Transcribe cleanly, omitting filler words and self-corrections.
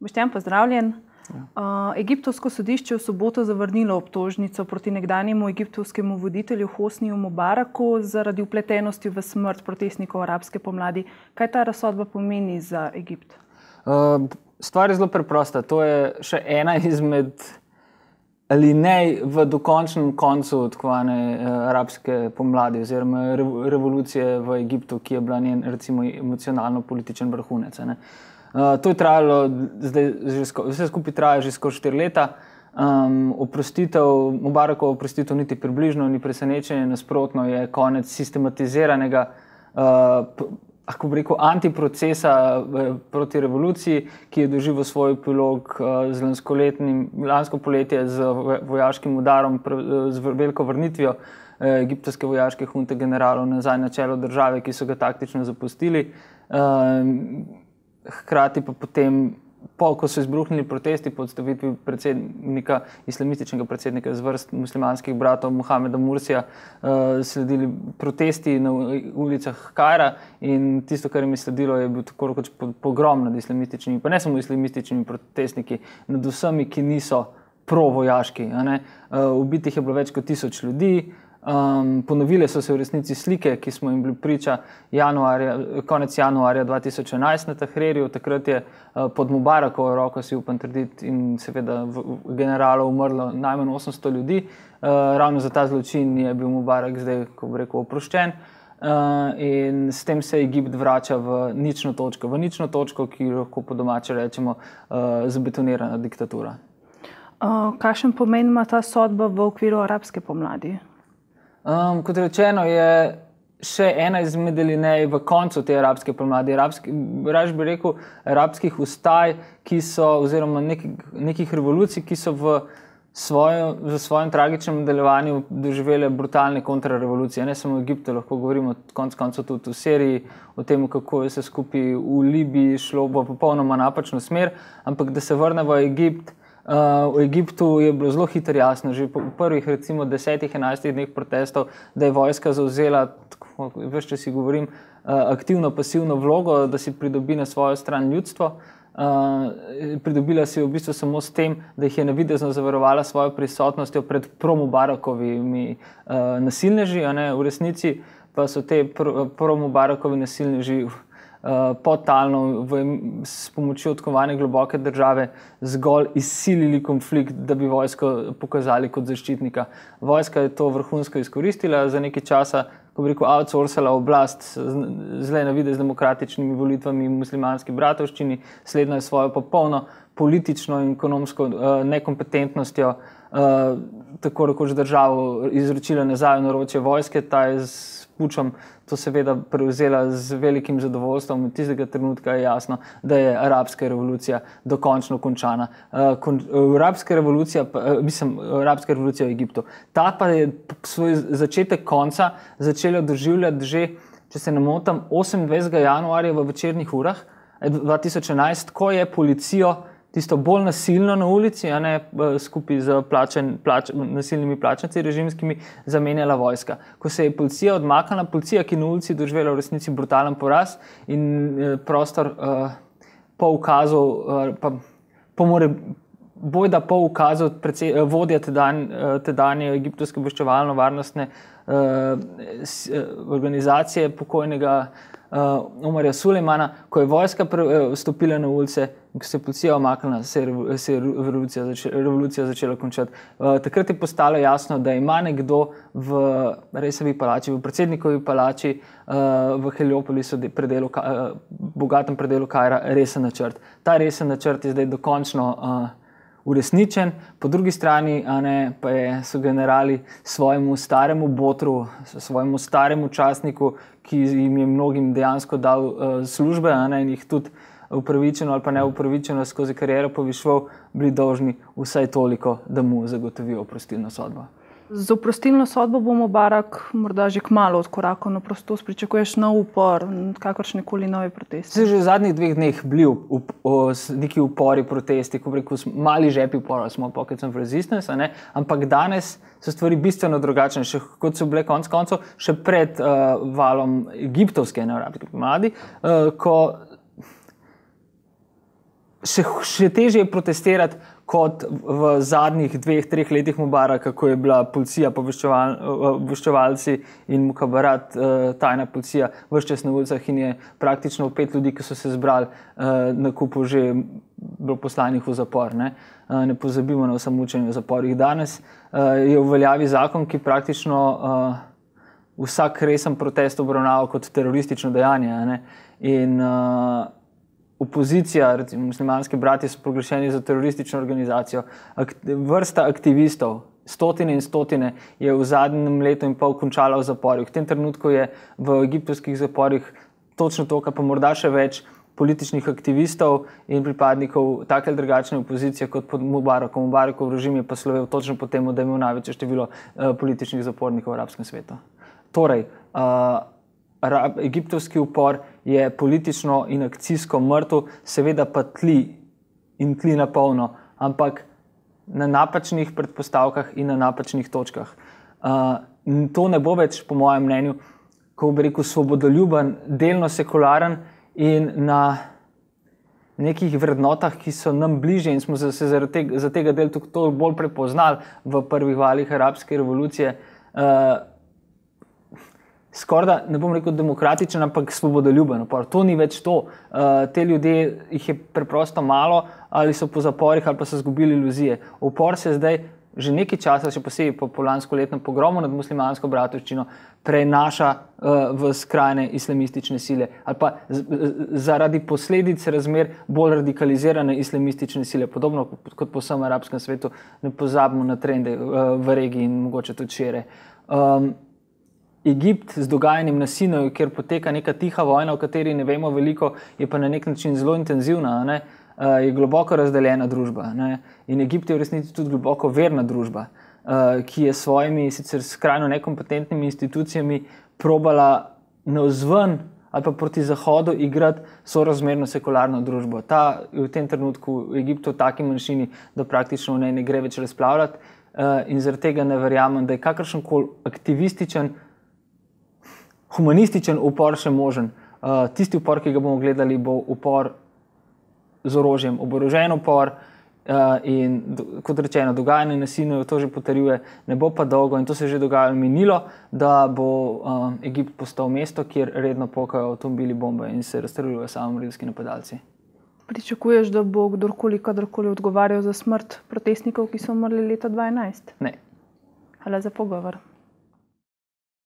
Boštjan, pozdravljen. Egiptovsko sodišče v soboto zavrnilo obtožnico proti nekdanjemu egiptovskemu voditelju Hosniju Mubaraku zaradi vpletenosti v smrt protestnikov arabske pomladi. Kaj ta razsodba pomeni za Egipt? Stvar je zelo preprosta. To je še ena izmed alinej v dokončnem koncu odkovane arabske pomladi oziroma revolucije v Egiptu, ki je bila njen, recimo, emocionalno-političen vrhunec. To je trajalo, vse skupaj traja že skoraj 4 leta. Mubarakova oprostitev niti približno ni presenečenje, nasprotno je konec sistematiziranega antiprocesa proti revoluciji, ki je doživel svoj epilog lansko poletje z vojaškim udarom, z veliko vrnitvijo egiptovske vojaške hunte generalov nazaj na čelo države, ki so ga taktično zapustili. Hkrati pa potem, ko so izbruhnili protesti po odstavitvi islamističnega predsednika iz vrst muslimanskih bratov Mohameda Mursija, sledili protesti na ulicah Kaira in tisto, kar jim je sledilo, je bil tako rekoč pogrom nad islamističnimi, pa ne samo islamističnimi protestniki, nad vsemi, ki niso provojaški. Ubitih je bilo več kot 1000 ljudi. Ponovile so se v resnici slike, ki smo jim bili priča konec januarja 2011 na Tahririju. Takrat je pod Mubarakovo roko, si upam trditi, in seveda generalov umrlo najmanj 800 ljudi. Ravno za ta zločin je bil Mubarak zdaj, ko bi rekel, oproščen. In s tem se Egipt vrača v nično točko, ki lahko po domače rečemo zabetonirana diktatura. Kakšen pomen ima ta sodba v okviru arabske pomladi? Kot rečeno, je še ena izmed alinej v koncu te arabske pomladi. Raje bi rekel arabskih vstaj, oziroma nekih revolucij, ki so v svojem tragičnem nadaljevanju doživele brutalne kontrarevolucije. Ne samo v Egiptu, lahko govorimo konec koncev tudi v Siriji, o tem, kako je se skupaj v Libiji šlo v popolnoma napačno smer, ampak da se vrne v Egipt. V Egiptu je bilo zelo hitro jasno, že v prvih recimo 10-11 dneh protestov, da je vojska zavzela, ves čas si govorim, aktivno-pasivno vlogo, da si pridobi na svojo stran ljudstvo. Pridobila si v bistvu samo s tem, da jih je navidezno zavarovala svojo prisotnostjo pred pro-Mubarakovimi nasilneži. V resnici pa so te pro-Mubarakovi nasilneži podtalno s pomočjo odkovane globoke države zgolj izsilili konflikt, da bi vojsko pokazali kot zaščitnika. Vojska je to vrhunsko izkoristila, za nekaj časa, ko bi rekel, outsourcala oblast z le navidez demokratičnimi volitvami v muslimanski bratovščini, slednja je svojo popolno politično in ekonomsko nekompetentnostjo tako rekoč državo izročila nazaj v naročje vojske. Ta je s pučom to seveda prevzela z velikim zadovoljstvom. Od tistega trenutka je jasno, da je arabska revolucija dokončno končana. Arabska revolucija v Egiptu. Ta pa je svoj začetek konca začela doživljati že, če se ne motim, 28. januarja v večernih urah 2011, ko je policijo tisto bolj nasilno na ulici, skupaj z nasilnimi plačanci režimskimi, zamenjala vojska. Ko se je policija odmaknila, policija, ki na ulici doživela v resnici brutalen poraz in prostor po ukazu, po ukazu vodja tedanje egiptovske obveščevalno-varnostne organizacije pokojnega Omarja Sulejmana, ko je vojska vstopila na ulice in ko se je policija omaknila, se je revolucija začela končati. Takrat je postalo jasno, da ima nekdo v Reisavi palači, v predsednikovi palači v Heliopolisu, bogatem predelu Kaira, resen načrt. Ta resen načrt je zdaj dokončno uresničen. Po drugi strani pa so generali svojemu staremu botru, svojemu staremu častniku, ki jim je mnogim dejansko dal službe in jih tudi upravičeno ali pa neupravičeno skozi kariero povišval, bili dolžni vsaj toliko, da mu zagotovijo oprostilno sodbo. Z oprostilno sodbo bo Mubarak morda že kmalu odkorakal na prostost. Pričakuješ nov upor, kakršnekoli nove proteste? Že v zadnjih 2 dneh bili neki upori, protesti, ko bi rekel, mali žepi upora, smo pockets of resistance, ampak danes so stvari bistveno drugačne, kot so bile konec koncev še pred valom egiptovske arabske pomladi, ko še težje je protestirati kot v zadnjih 2-3 letih Mubaraka, ko je bila policija, obveščevalci in mukabarat, tajna policija, ves čas na ulicah in je praktično 5 ljudi, ki so se zbrali na kupu, že bilo poslanih v zapor. Ne pozabimo na vse mučenje v zaporih. Danes je v veljavi zakon, ki praktično vsak resen protest obravnava kot teroristično dejanje. Ne? In opozicija, recimo muslimanski bratje, so proglašeni za teroristično organizacijo. Vrsta aktivistov, stotine in stotine, je v zadnjem letu in pol končala v zaporih. V tem trenutku je v egiptovskih zaporih točno toliko, pa morda še več političnih aktivistov in pripadnikov take ali drugačne opozicije kot pod Mubarakom. Mubarakov režim je pa slovel točno po tem, da je imel največje število političnih zapornikov v arabskem svetu. Torej, egiptovski upor je politično in akcijsko mrtev, seveda pa tli na polno, ampak na napačnih predpostavkah in na napačnih točkah. To ne bo več, po mojem mnenju, kako bi rekel, svobodoljuben, delno sekularen in na nekih vrednotah, ki so nam bližje in smo se za tega del toliko bolj prepoznali v prvih valih arabske revolucije, skorda, ne bom rekel demokratičen, ampak svobodoljuben upor. To ni več to. Te ljudje, jih je preprosto malo, ali so po zaporih, ali pa so izgubili iluzije. Upor se zdaj že nekaj časa, še posebej po lanskoletnem pogromu nad muslimansko bratovščino, prenaša v skrajne islamistične sile. Ali pa zaradi posledic razmer bolj radikalizirane islamistične sile. Podobno kot po vsem arabskem svetu, ne pozabimo na trende v regiji in mogoče tudi šire. Egipt z dogajanjem na Sinaju, kjer poteka neka tiha vojna, o kateri ne vemo veliko, je pa na nek način zelo intenzivna, je globoko razdeljena družba. In Egipt je v resnici tudi globoko verna družba, ki je s svojimi sicer skrajno nekompetentnimi institucijami probala navzven ali pa proti zahodu igrati sorazmerno sekularno družbo. Ta v tem trenutku v Egiptu v taki manjšini, da praktično v njej ne gre več razpravljati, in zaradi tega ne verjamem, da je kakršenkoli aktivističen, humanističen upor še možen. Tisti upor, ki ga bomo gledali, bo upor z orožjem, oborožen upor, in kot rečeno, dogajanje na Sinaju to že potrjuje, ne bo pa dolgo, in to se je že dogajalo minilo, da bo Egipt postal mesto, kjer redno pokajo avtomobili, bombe in se razstreljujejo samomorilski napadalci. Pričakuješ, da bo kadarkoli odgovarjal za smrt protestnikov, ki so umrli leta 2011? Ne. Hvala za pogovor.